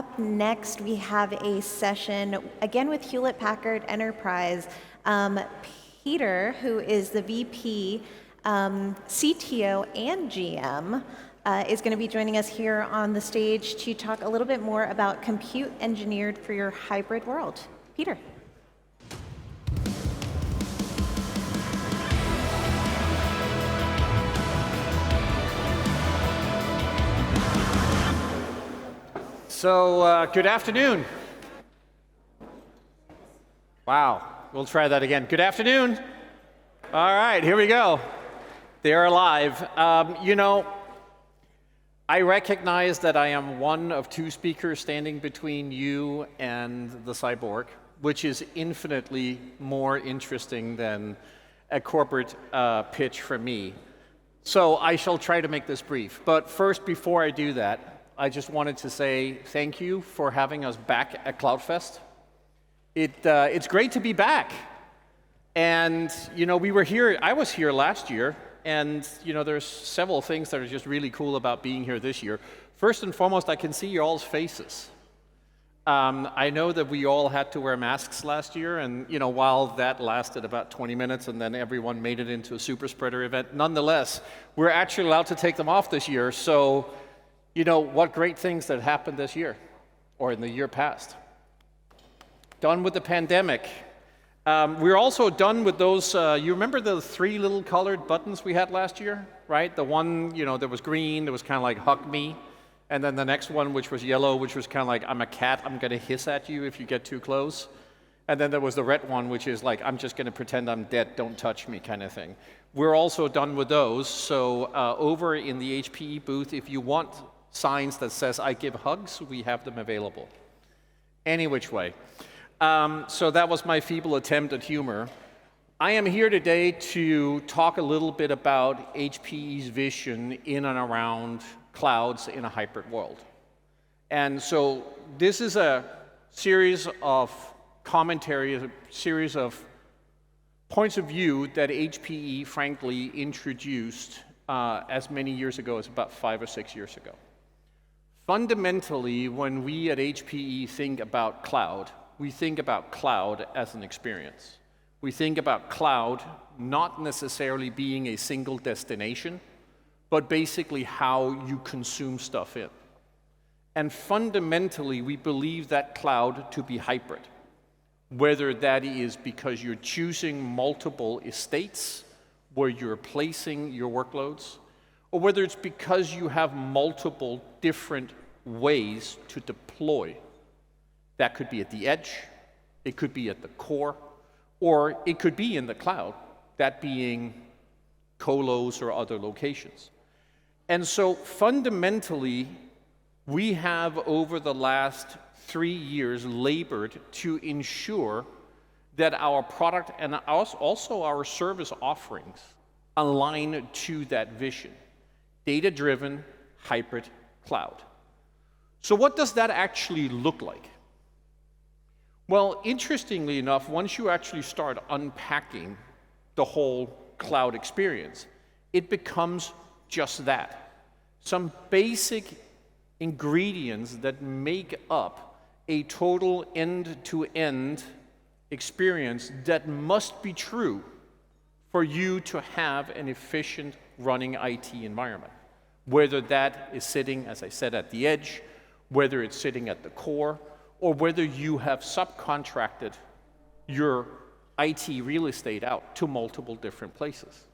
up next, we have a session, again with Hewlett-Packard Enterprise. Peter, who is the VP, CTO, and GM, is going to be joining us here on the stage to talk a little bit more about compute engineered for your hybrid world. Peter. So, good afternoon. Wow, we'll try that again. Good afternoon. All right, here we go. They're alive. I recognize that I am one of two speakers standing between you and the cyborg, which is infinitely more interesting than a corporate pitch from me. So I shall try to make this brief. But first, before I do that, I just wanted to say thank you for having us back at CloudFest. It's great to be back. And, we were here, I was here last year, and, there's several things that are just really cool about being here this year. First and foremost, I can see your all's faces. I know that we all had to wear masks last year, and, while that lasted about 20 minutes and then everyone made it into a super spreader event, nonetheless, we're actually allowed to take them off this year. So, what great things that happened this year, or in the year past. Done with the pandemic. We're also done with those, you remember the 3 little colored buttons we had last year, right? The one, that was green, that was kind of like hug me. And then the next one, which was yellow, which was kind of like, I'm a cat, I'm gonna hiss at you if you get too close. And then there was the red one, which is like, I'm just gonna pretend I'm dead, don't touch me kind of thing. We're also done with those. So over in the HPE booth, if you want signs that says I give hugs, we have them available. Any which way. So that was my feeble attempt at humor. I am here today to talk a little bit about HPE's vision in and around clouds in a hybrid world. And so this is a series of commentary, a series of points of view that HPE frankly introduced as many years ago as about 5 or 6 years ago. Fundamentally, when we at HPE think about cloud, we think about cloud as an experience. We think about cloud not necessarily being a single destination, but basically how you consume stuff in. And fundamentally, we believe that cloud to be hybrid, whether that is because you're choosing multiple estates where you're placing your workloads, or whether it's because you have multiple different ways to deploy. That could be at the edge, it could be at the core, or it could be in the cloud, that being colos or other locations. And so fundamentally, we have over the last 3 years labored to ensure that our product and also our service offerings align to that vision. Data-driven, hybrid cloud. So what does that actually look like? Well, interestingly enough, once you actually start unpacking the whole cloud experience, it becomes just that. Some basic ingredients that make up a total end-to-end experience that must be true for you to have an efficient running IT environment. Whether that is sitting, as I said, at the edge, whether it's sitting at the core, or whether you have subcontracted your IT real estate out to multiple different places.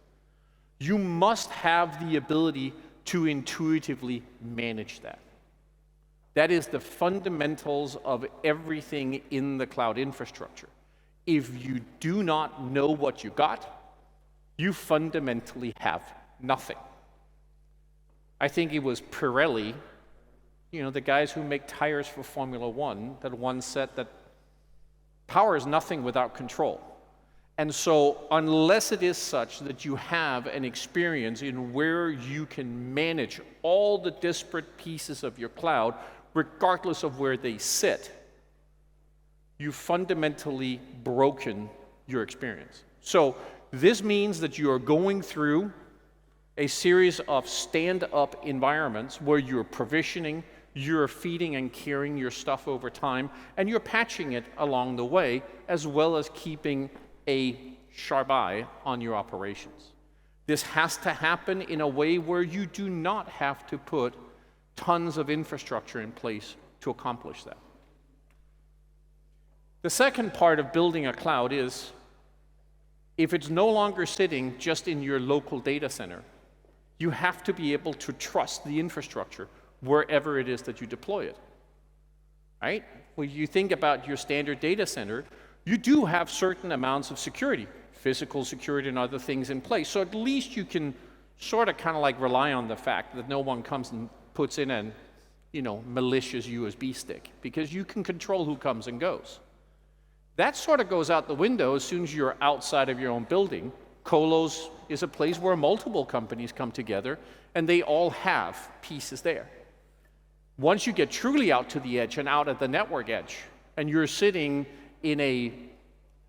You must have the ability to intuitively manage that. That is the fundamentals of everything in the cloud infrastructure. If you do not know what you got, you fundamentally have nothing. I think it was Pirelli, the guys who make tires for Formula One, that once said that power is nothing without control. And so unless it is such that you have an experience in where you can manage all the disparate pieces of your cloud, regardless of where they sit, you've fundamentally broken your experience. So this means that you are going through a series of stand-up environments where you're provisioning, you're feeding and carrying your stuff over time, and you're patching it along the way, as well as keeping a sharp eye on your operations. This has to happen in a way where you do not have to put tons of infrastructure in place to accomplish that. The second part of building a cloud is, if it's no longer sitting just in your local data center, you have to be able to trust the infrastructure wherever it is that you deploy it, right? When you think about your standard data center, you do have certain amounts of security, physical security and other things in place. So at least you can sort of kind of like rely on the fact that no one comes and puts in an, malicious USB stick, because you can control who comes and goes. That sort of goes out the window as soon as you're outside of your own building. Colos is a place where multiple companies come together, and they all have pieces there. Once you get truly out to the edge and out at the network edge, and you're sitting in a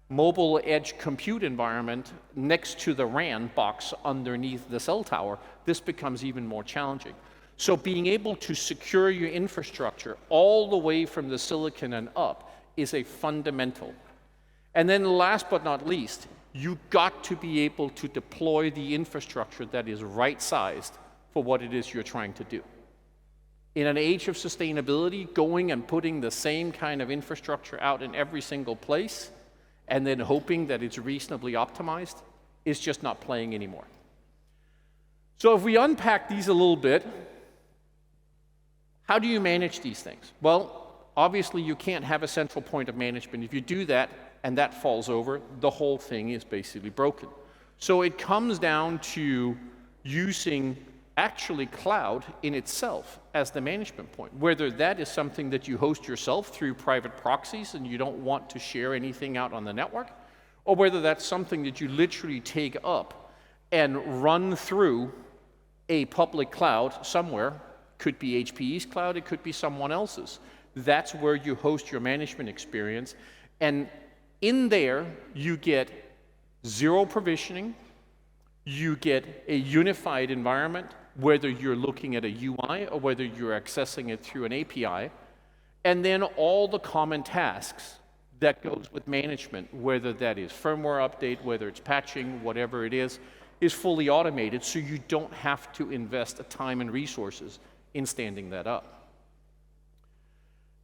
mobile edge compute environment next to the RAN box underneath the cell tower, this becomes even more challenging. So being able to secure your infrastructure all the way from the silicon and up is a fundamental. And then last but not least, you got to be able to deploy the infrastructure that is right-sized for what it is you're trying to do. In an age of sustainability, going and putting the same kind of infrastructure out in every single place and then hoping that it's reasonably optimized is just not playing anymore. So if we unpack these a little bit, how do you manage these things? Well, obviously you can't have a central point of management. If you do that and that falls over, the whole thing is basically broken. So it comes down to using actually cloud in itself as the management point, whether that is something that you host yourself through private proxies and you don't want to share anything out on the network, or whether that's something that you literally take up and run through a public cloud somewhere. Could be HPE's cloud, it could be someone else's. That's where you host your management experience. And in there, you get zero provisioning, you get a unified environment, whether you're looking at a UI or whether you're accessing it through an API, and then all the common tasks that goes with management, whether that is firmware update, whether it's patching, whatever it is fully automated, so you don't have to invest the time and resources in standing that up.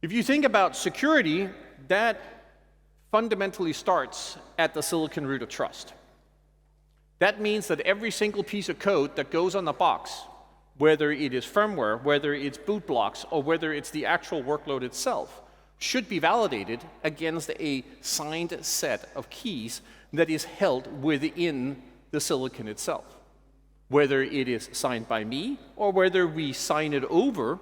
If you think about security, that fundamentally starts at the silicon root of trust. That means that every single piece of code that goes on the box, whether it is firmware, whether it's boot blocks, or whether it's the actual workload itself, should be validated against a signed set of keys that is held within the silicon itself. Whether it is signed by me, or whether we sign it over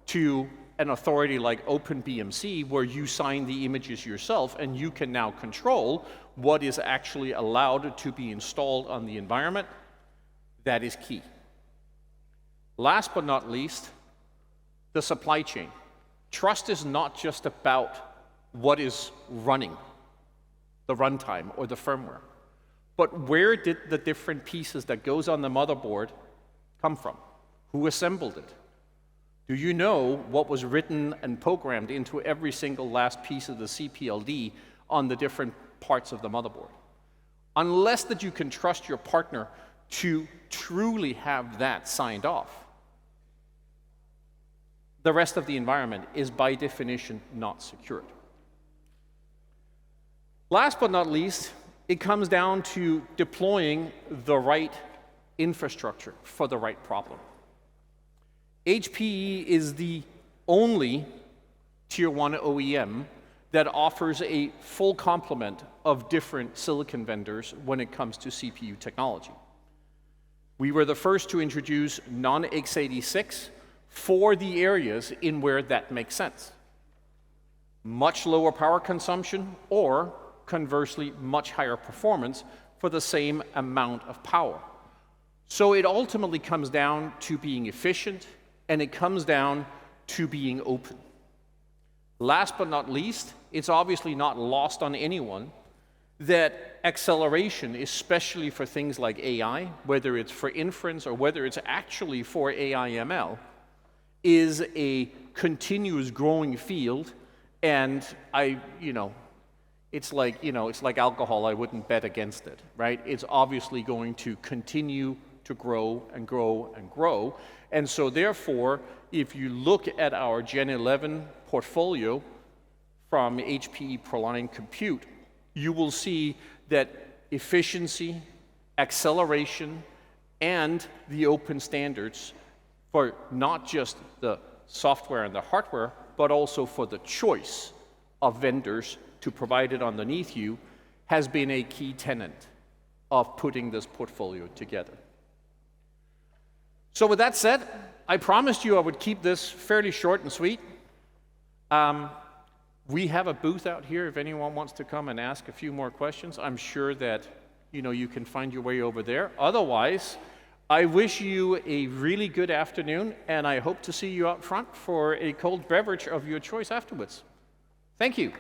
to an authority like OpenBMC, where you sign the images yourself and you can now control what is actually allowed to be installed on the environment, that is key. Last but not least, the supply chain. Trust is not just about what is running, the runtime or the firmware, but where did the different pieces that goes on the motherboard come from? Who assembled it? Do you know what was written and programmed into every single last piece of the CPLD on the different parts of the motherboard? Unless that you can trust your partner to truly have that signed off, the rest of the environment is by definition not secured. Last but not least, it comes down to deploying the right infrastructure for the right problem. HPE is the only Tier 1 OEM that offers a full complement of different silicon vendors when it comes to CPU technology. We were the first to introduce non-x86 for the areas in where that makes sense. Much lower power consumption, or conversely, much higher performance for the same amount of power. So it ultimately comes down to being efficient, and it comes down to being open. Last but not least, it's obviously not lost on anyone that acceleration, especially for things like AI, whether it's for inference or whether it's actually for AI ML, is a continuous growing field, and it's like alcohol. I wouldn't bet against it, right? It's obviously going to continue to grow and grow and grow. And so therefore, if you look at our Gen 11 portfolio from HPE ProLine Compute, you will see that efficiency, acceleration, and the open standards for not just the software and the hardware, but also for the choice of vendors to provide it underneath you, has been a key tenet of putting this portfolio together. So with that said, I promised you I would keep this fairly short and sweet. We have a booth out here if anyone wants to come and ask a few more questions. I'm sure that you can find your way over there. Otherwise, I wish you a really good afternoon, and I hope to see you out front for a cold beverage of your choice afterwards. Thank you.